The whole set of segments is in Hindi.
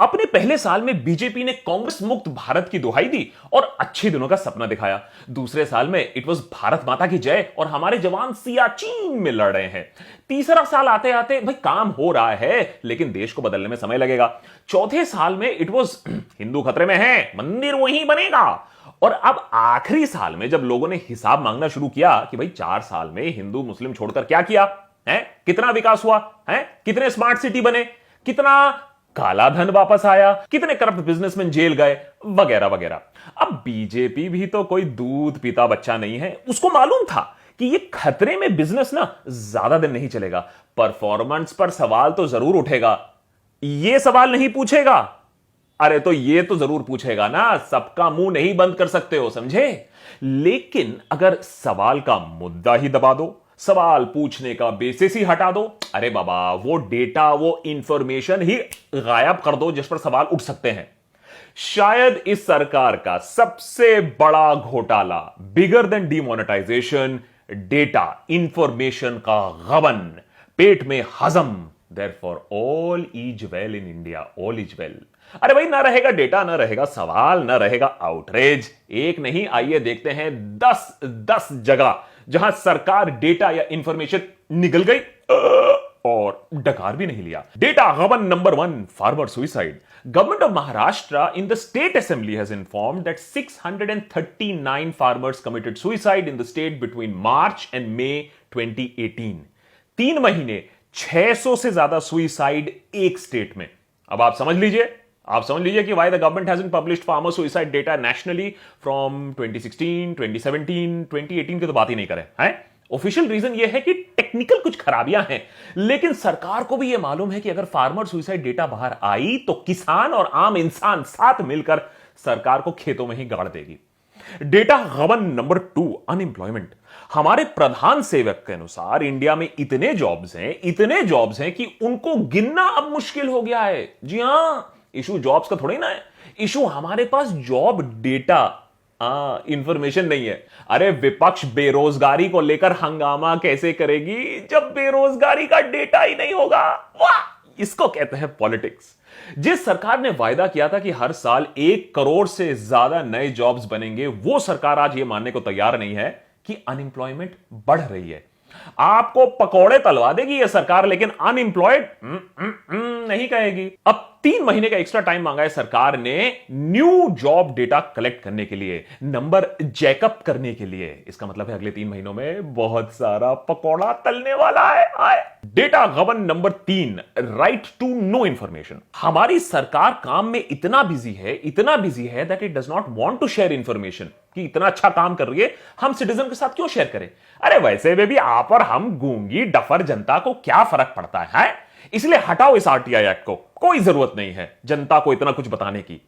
अपने पहले साल में बीजेपी ने कांग्रेस मुक्त भारत की दुहाई दी और अच्छे दिनों का सपना दिखाया। दूसरे साल में इट वाज भारत माता की जय और हमारे जवान सियाचिन में लड़ रहे हैं। तीसरा साल आते आते भाई काम हो रहा है लेकिन देश को बदलने में समय लगेगा। चौथे साल में इट वाज हिंदू खतरे में है, मंदिर वहीं बनेगा। और अब आखिरी साल में जब लोगों ने हिसाब मांगना शुरू किया कि भाई 4 साल में हिंदू मुस्लिम छोड़कर क्या किया है, कितना विकास हुआ है, कितने स्मार्ट सिटी बने, कितना काला धन वापस आया, कितने करप्ट बिजनेसमैन जेल गए, वगैरह वगैरह। अब बीजेपी भी तो कोई दूध पीता बच्चा नहीं है, उसको मालूम था कि ये खतरे में बिजनेस ना ज्यादा दिन नहीं चलेगा। परफॉर्मेंस पर सवाल तो जरूर उठेगा। ये सवाल नहीं पूछेगा, अरे तो ये तो जरूर पूछेगा ना, सबका मुंह नहीं बंद कर सकते हो, समझे। लेकिन अगर सवाल का मुद्दा ही दबा दो, सवाल पूछने का बेसिस ही हटा दो, अरे बाबा वो डेटा वो इंफॉर्मेशन ही गायब कर दो जिस पर सवाल उठ सकते हैं। शायद इस सरकार का सबसे बड़ा घोटाला, bigger than demonetisation, data information का गबन, पेट में हजम। Therefore all is well in India, all is well। अरे भाई ना रहेगा डेटा, ना रहेगा सवाल, ना रहेगा आउटरेज। एक नहीं, आइए देखते हैं 10 जगह जहां सरकार डेटा या इंफॉर्मेशन निकल गई और डकार भी नहीं लिया। डेटा गबन number 1, farmer suicide. Government of Maharashtra in the state assembly has informed that 639 farmers committed suicide in the state between March and May 2018। 3 महीने 600 से ज्यादा सुइसाइड एक स्टेट में। अब आप समझ लीजिए कि why the government hasn't published farmer suicide data nationally from 2016, 2017, 2018 की तो बात ही नहीं करें हैं। ऑफिशियल रीजन यह है कि टेक्निकल कुछ खराबियां हैं, लेकिन सरकार को भी यह मालूम है कि अगर फार्मर सुइसाइड डेटा बाहर आई तो किसान और आम इंसान साथ मिलकर सरकार को खेतों में ही गाड़ देगी। डेटा गबन नंबर 2, अनएम्प्लॉयमेंट। हमारे प्रधान सेवक के अनुसार इंडिया में इतने जॉब्स हैं कि उनको गिनना अब मुश्किल हो गया है। जी हां, इशू जॉब्स का थोड़ी ना है, इशू हमारे पास जॉब डेटा इंफॉर्मेशन नहीं है। अरे विपक्ष बेरोजगारी को लेकर हंगामा कैसे करेगी जब बेरोजगारी का डेटा ही नहीं होगा। वाह, इसको कहते हैं पॉलिटिक्स। जिस सरकार ने वायदा किया था कि हर साल 1 करोड़ से ज्यादा नए जॉब्स बनेंगे, वो सरकार आज ये मानने को तैयार नहीं है कि अनएम्प्लॉयमेंट बढ़ रही है। आपको पकौड़े तलवा देगी ये सरकार, लेकिन अनएम्प्लॉयड नहीं कहेगी। अब 3 महीने का एक्स्ट्रा टाइम मांगा है सरकार ने न्यू जॉब डेटा कलेक्ट करने के लिए, नंबर जैकअप करने के लिए। इसका मतलब है अगले 3 महीनों में बहुत सारा पकौड़ा तलने वाला है। डेटा गबन number 3, right to no information. हमारी सरकार काम में इतना बिजी है that it does not want to share information कि इतना अच्छा काम कर रही है, हम सिटीजन के साथ क्यों शेयर करें। अरे वैसे में भी आप और हम गूंगी डफर जनता को क्या फर्क पड़ता है? इसलिए हटाओ इस आरटीआई एक्ट को, कोई जरूरत नहीं है जनता को इतना कुछ बताने की।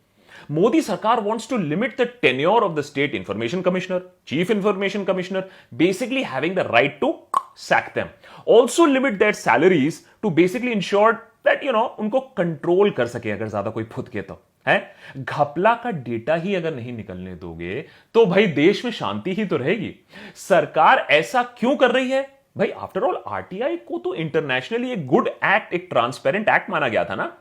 मोदी सरकार wants to limit the tenure of the state information commissioner, chief information commissioner, basically having the right to sack them. Also limit their salaries to basically ensure that उनको कंट्रोल कर सके अगर ज्यादा कोई फुद के तो है। घपला का डेटा ही अगर नहीं निकलने दोगे तो भाई देश में शांति ही तो रहेगी। सरकार ऐसा क्यों कर रही है भाई? आफ्टर ऑल आरटीआई को तो इंटरनेशनली एक गुड एक्ट, एक ट्रांसपेरेंट एक्ट माना गया था ना।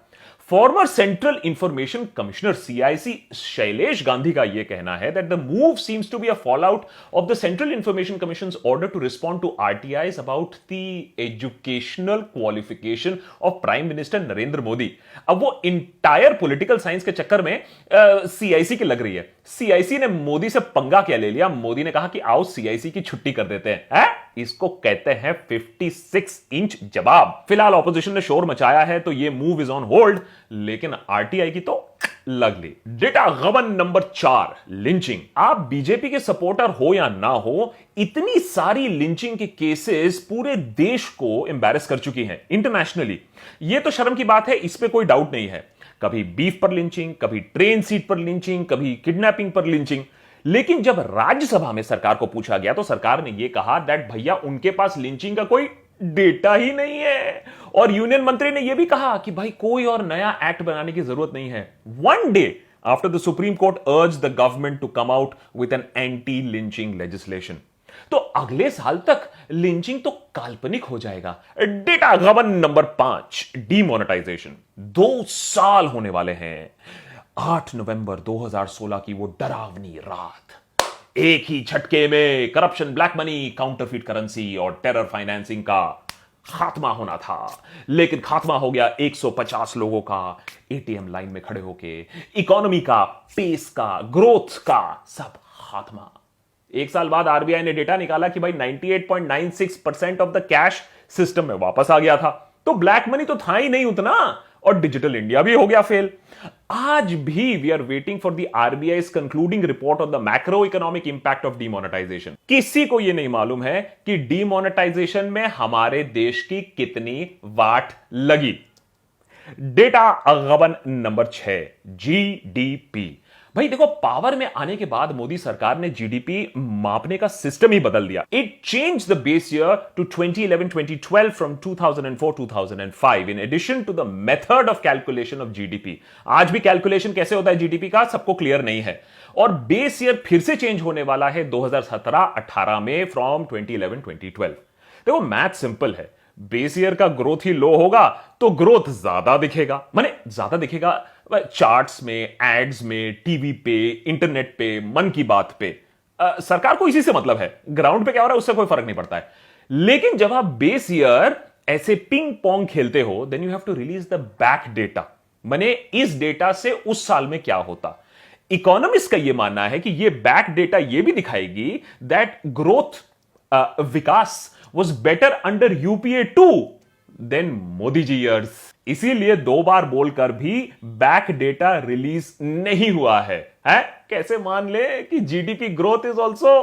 Former central information commissioner CIC Shailesh Gandhi का यह कहना है that the move seems to be a fall out of the central information commission's order to respond to RTIs about the educational qualification of prime minister Narendra Modi. अब वो इंटायर पॉलिटिकल साइंस के चक्कर में सीआईसी की लग रही है। सीआईसी ने मोदी से पंगा क्या ले लिया? मोदी ने कहा कि आओ सीआईसी की छुट्टी कर देते हैं। इसको कहते हैं 56 इंच जवाब। फिलहाल ऑपोजिशन ने शोर मचाया है तो ये मूव इज ऑन होल्ड, लेकिन आरटीआई की तो लग ली। डेटा गबन नंबर 4, लिंचिंग। आप बीजेपी के सपोर्टर हो या ना हो, इतनी सारी लिंचिंग के केसेस पूरे देश को एम्बैरेस कर चुकी हैं इंटरनेशनली। यह तो शर्म की बात है, इस पे कोई डाउट नहीं है। कभी बीफ पर लिंचिंग, कभी ट्रेन सीट पर लिंचिंग, कभी किडनैपिंग पर लिंचिंग। लेकिन जब राज्यसभा में सरकार को पूछा गया तो सरकार ने यह कहा दैट भैया उनके पास लिंचिंग का कोई डेटा ही नहीं है। और यूनियन मंत्री ने यह भी कहा कि भाई कोई और नया एक्ट बनाने की जरूरत नहीं है। One day after the Supreme Court urged the government to come out with an anti lynching legislation. तो अगले साल तक लिंचिंग तो काल्पनिक हो जाएगा। डेटा गबन नंबर 5, डीमोनेटाइजेशन। 2 साल होने वाले हैं। 8 नवंबर 2016 की वो डरावनी रात। एक ही झटके में corruption, black money, counterfeit currency और टेरर फाइनेंसिंग का खात्मा होना था। लेकिन खात्मा हो गया 150 लोगों का एटीएम लाइन में खड़े होके। इकोनॉमी का, पेस का, ग्रोथ का सब खात्मा। एक साल बाद आरबीआई ने डेटा निकाला कि भाई 98.96% ऑफ द कैश सिस्टम में वापस आ गया था। तो ब्लैक मनी तो था ही नहीं उतना, और डिजिटल इंडिया भी हो गया फेल। आज भी we are waiting for the RBI's concluding report on the macro economic impact of demonetisation. किसी को यह नहीं मालूम है कि डीमोनेटाइजेशन में हमारे देश की कितनी वाट लगी। डेटा गबन नंबर 6, जीडीपी। भाई देखो, पावर में आने के बाद मोदी सरकार ने जीडीपी मापने का सिस्टम ही बदल दिया। It change the base year to 2011-2012 from 2004-2005 in addition to the method of calculation of GDP. आज भी कैलकुलेशन कैसे होता है जीडीपी का सबको क्लियर नहीं है, और बेस ईयर फिर से चेंज होने वाला है 2017-18 में फ्रॉम 2011-2012। देखो मैथ सिंपल है, बेस ईयर का ग्रोथ ही लो होगा तो ग्रोथ ज्यादा दिखेगा, माने ज्यादा दिखेगा चार्ट्स में, एड्स में, टीवी पे, इंटरनेट पे, मन की बात पे। सरकार को इसी से मतलब है, ग्राउंड पे क्या हो रहा है उससे कोई फर्क नहीं पड़ता है। लेकिन जब आप बेस ईयर ऐसे पिंग पोंग खेलते हो, then you have to release the back data, माने इस डेटा से उस साल में क्या होता। इकोनॉमिस्ट का यह मानना है कि यह बैक डेटा यह भी दिखाएगी दैट ग्रोथ, विकास was better under UPA 2 than Modi ji years. इसीलिए 2 बार बोलकर भी बैक डेटा रिलीज नहीं हुआ है। कैसे मान ले कि GDP growth is also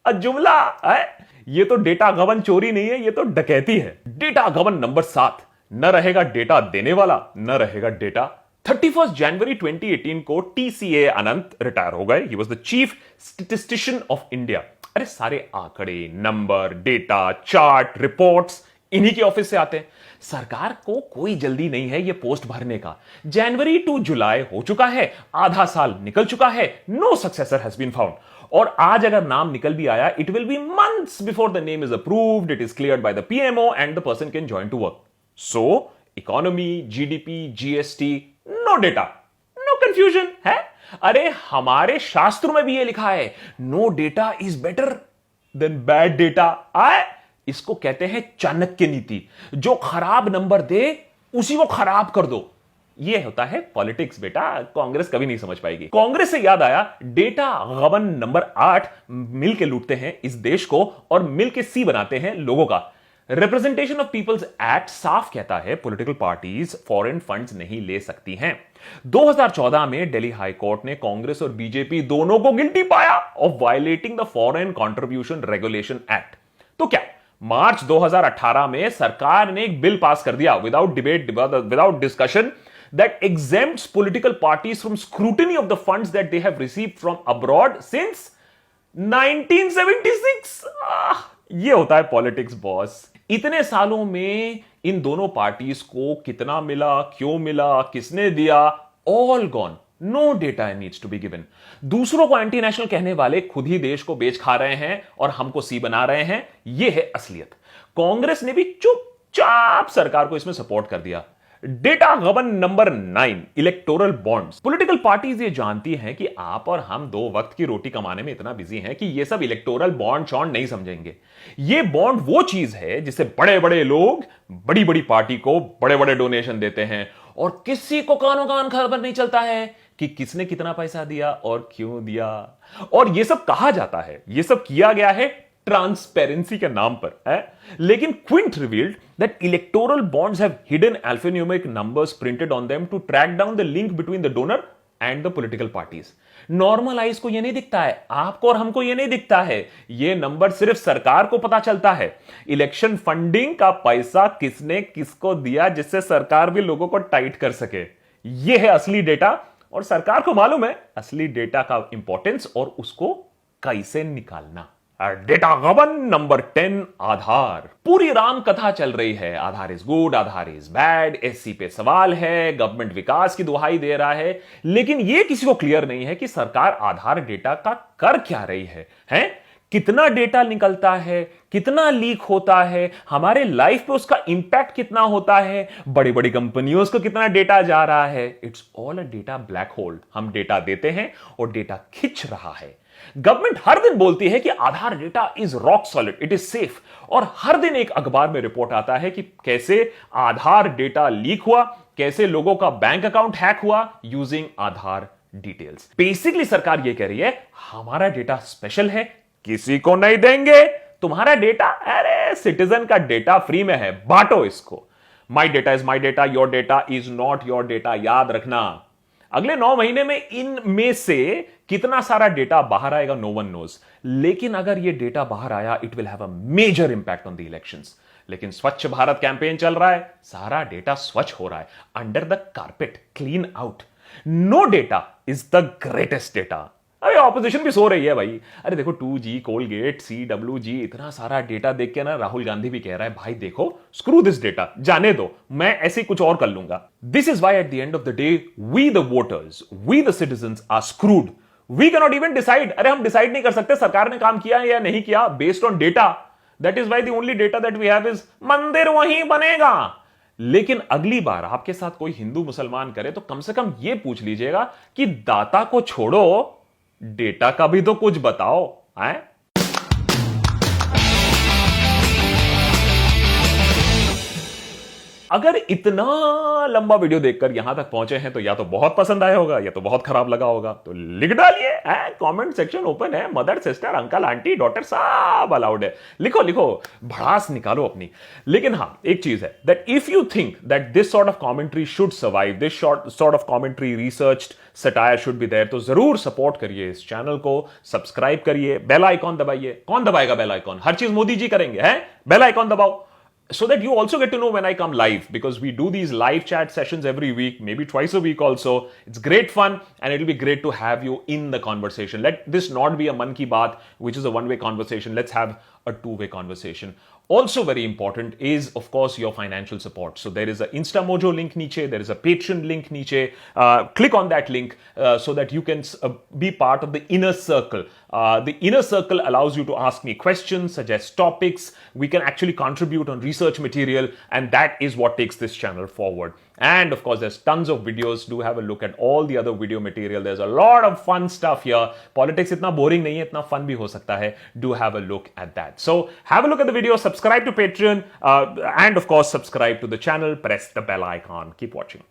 a जुमला है? ये तो डेटा गबन चोरी नहीं है, ये तो डकैती है। डेटा गबन नंबर 7, न रहेगा डेटा देने वाला, न रहेगा डेटा। 31 जनवरी 2018 को टीसीए अनंत रिटायर हो गए। He was the chief statistician of India. अरे सारे आंकड़े, नंबर, डेटा, चार्ट, रिपोर्ट्स इन्हीं के ऑफिस से आते हैं। सरकार को कोई जल्दी नहीं है ये पोस्ट भरने का। जनवरी टू जुलाई हो चुका है, आधा साल निकल चुका है, no successor has been found. और आज अगर नाम निकल भी आया, it will be months before the name is approved, it is cleared by the PMO and the person can join to work. So economy, GDP, GST, no data, no confusion है। अरे हमारे शास्त्रों में भी ये लिखा है, no data is better than bad data. इसको कहते हैं चाणक्य नीति, जो खराब नंबर दे उसी को खराब कर दो। ये होता है पॉलिटिक्स बेटा, कांग्रेस कभी नहीं समझ पाएगी। कांग्रेस से याद आया, डेटा गबन नंबर 8, मिल के लूटते हैं इस देश को और मिल के सी बनाते हैं लोगों का। रिप्रेजेंटेशन ऑफ पीपल्स एक्ट साफ कहता है पॉलिटिकल पार्टीज फॉरेन फंड्स नहीं ले सकती हैं। 2014 में दिल्ली हाई कोर्ट ने कांग्रेस और बीजेपी दोनों को गिल्टी पाया of violating the foreign contribution regulation act. तो क्या मार्च 2018 में सरकार ने एक बिल पास कर दिया without debate, without discussion, that exempts political parties from scrutiny of the funds that they have received from abroad since 1976। ये होता है पॉलिटिक्स बॉस। इतने सालों में इन दोनों पार्टीज को कितना मिला, क्यों मिला, किसने दिया, all gone, no data needs to be given. दूसरों को एंटी नेशनल कहने वाले खुद ही देश को बेच खा रहे हैं और हमको सी बना रहे हैं। यह है असलियत। कांग्रेस ने भी चुपचाप सरकार को इसमें सपोर्ट कर दिया। डेटा गबन number 9, electoral bonds. Political parties ये जानती हैं कि आप और हम 2 वक्त की रोटी कमाने में इतना बिजी हैं कि ये सब इलेक्टोरल बॉन्ड शॉन्ड नहीं समझेंगे। ये बॉन्ड वो चीज है जिससे बड़े बड़े लोग बड़ी बड़ी पार्टी को बड़े बड़े डोनेशन देते हैं और किसी को कानो कान खबर नहीं चलता है कि किसने कितना पैसा दिया और क्यों दिया। और ये सब कहा जाता है, ये सब किया गया है ट्रांसपेरेंसी के नाम पर है। लेकिन Quint revealed that electoral bonds have hidden alphanumeric numbers printed on them to track down the link between the donor and the political parties. Normal eyes को यह नहीं दिखता है, आपको और हमको यह नहीं दिखता है। यह नंबर सिर्फ सरकार को पता चलता है। इलेक्शन फंडिंग का पैसा किसने किसको दिया, जिससे सरकार भी लोगों को टाइट कर सके। यह है असली डेटा और सरकार को मालूम है असली डेटा का इंपॉर्टेंस और उसको कैसे निकालना। डेटा गबन नंबर 10, आधार। पूरी राम कथा चल रही है, Aadhaar is good, Aadhaar is bad, SC पे सवाल है, गवर्नमेंट विकास की दुहाई दे रहा है, लेकिन यह किसी को क्लियर नहीं है कि सरकार आधार डेटा का कर क्या रही है? कितना डेटा निकलता है, कितना लीक होता है, हमारे लाइफ पे उसका इंपैक्ट कितना होता है, बड़ी बड़ी कंपनियों को कितना डेटा जा रहा है। It's all a data black hole. हम डेटा देते हैं और डेटा खिंच रहा है। गवर्नमेंट हर दिन बोलती है कि Aadhaar data is rock solid, it is safe, और हर दिन एक अखबार में रिपोर्ट आता है कि कैसे आधार डेटा लीक हुआ, कैसे लोगों का बैंक अकाउंट हैक हुआ यूजिंग आधार डिटेल्स। बेसिकली सरकार यह कह रही है हमारा डेटा स्पेशल है, किसी को नहीं देंगे तुम्हारा डेटा। अरे सिटीजन का डेटा फ्री में है, बांटो इसको। My data is my data, your data is not your data. याद रखना अगले 9 महीने में इनमें से कितना सारा डेटा बाहर आएगा, नो वन नोज। लेकिन अगर यह डेटा बाहर आया, it will have a major impact on the elections. लेकिन स्वच्छ भारत कैंपेन चल रहा है, सारा डेटा स्वच्छ हो रहा है, under the carpet, clean out. No data is the greatest data. अरे ऑपोजिशन भी सो रही है भाई। अरे देखो 2G, कोलगेट, CWG, इतना सारा डेटा देख के ना राहुल गांधी भी कह रहा है भाई देखो स्क्रू दिस डेटा, जाने दो, मैं ऐसे कुछ और कर लूंगा। This is why at the end of the day we the voters, we the citizens are screwed. We cannot even इवन डिसाइड। अरे हम डिसाइड नहीं कर सकते सरकार ने काम किया या नहीं किया based on data. That is why the only data that we have is मंदिर वहीं बनेगा। लेकिन अगली बार आपके साथ कोई हिंदू मुसलमान करे तो कम से कम यह पूछ लीजिएगा कि दाता को छोड़ो, डेटा का भी तो कुछ बताओ। है अगर इतना लंबा वीडियो देखकर यहां तक पहुंचे हैं तो या तो बहुत पसंद आया होगा या तो बहुत खराब लगा होगा। तो लिख डालिए, कमेंट सेक्शन ओपन है, mother sister uncle aunty daughter सब अलाउड है। लिखो लिखो, भड़ास निकालो अपनी। लेकिन हां एक चीज है that if you think that this sort of commentary should survive, this sort of commentary researched satire should be there, तो जरूर सपोर्ट करिए इस चैनल को, सब्सक्राइब करिए, बेल आइकॉन दबाइए। कौन दबाएगा बेल आइकॉन? हर चीज मोदी जी करेंगे, हैं? बेल आइकॉन दबाओ so that you also get to know when I come live, because we do these live chat sessions every week, maybe twice a week also. It's great fun and it'll be great to have you in the conversation. Let this not be a Mann Ki Baat, which is a one-way conversation. Let's have a two-way conversation. Also very important is, of course, your financial support. So there is a InstaMojo link niche, there is a Patreon link niche. Click on that link so that you can be part of the inner circle. The inner circle allows you to ask me questions, suggest topics. We can actually contribute on research material, and that is what takes this channel forward. And of course, there's tons of videos. Do have a look at all the other video material. There's a lot of fun stuff here. Politics itna boring nahi hai, itna fun bhi ho sakta hai. Do have a look at that. So have a look at the video, subscribe to Patreon, and of course, subscribe to the channel. Press the bell icon. Keep watching.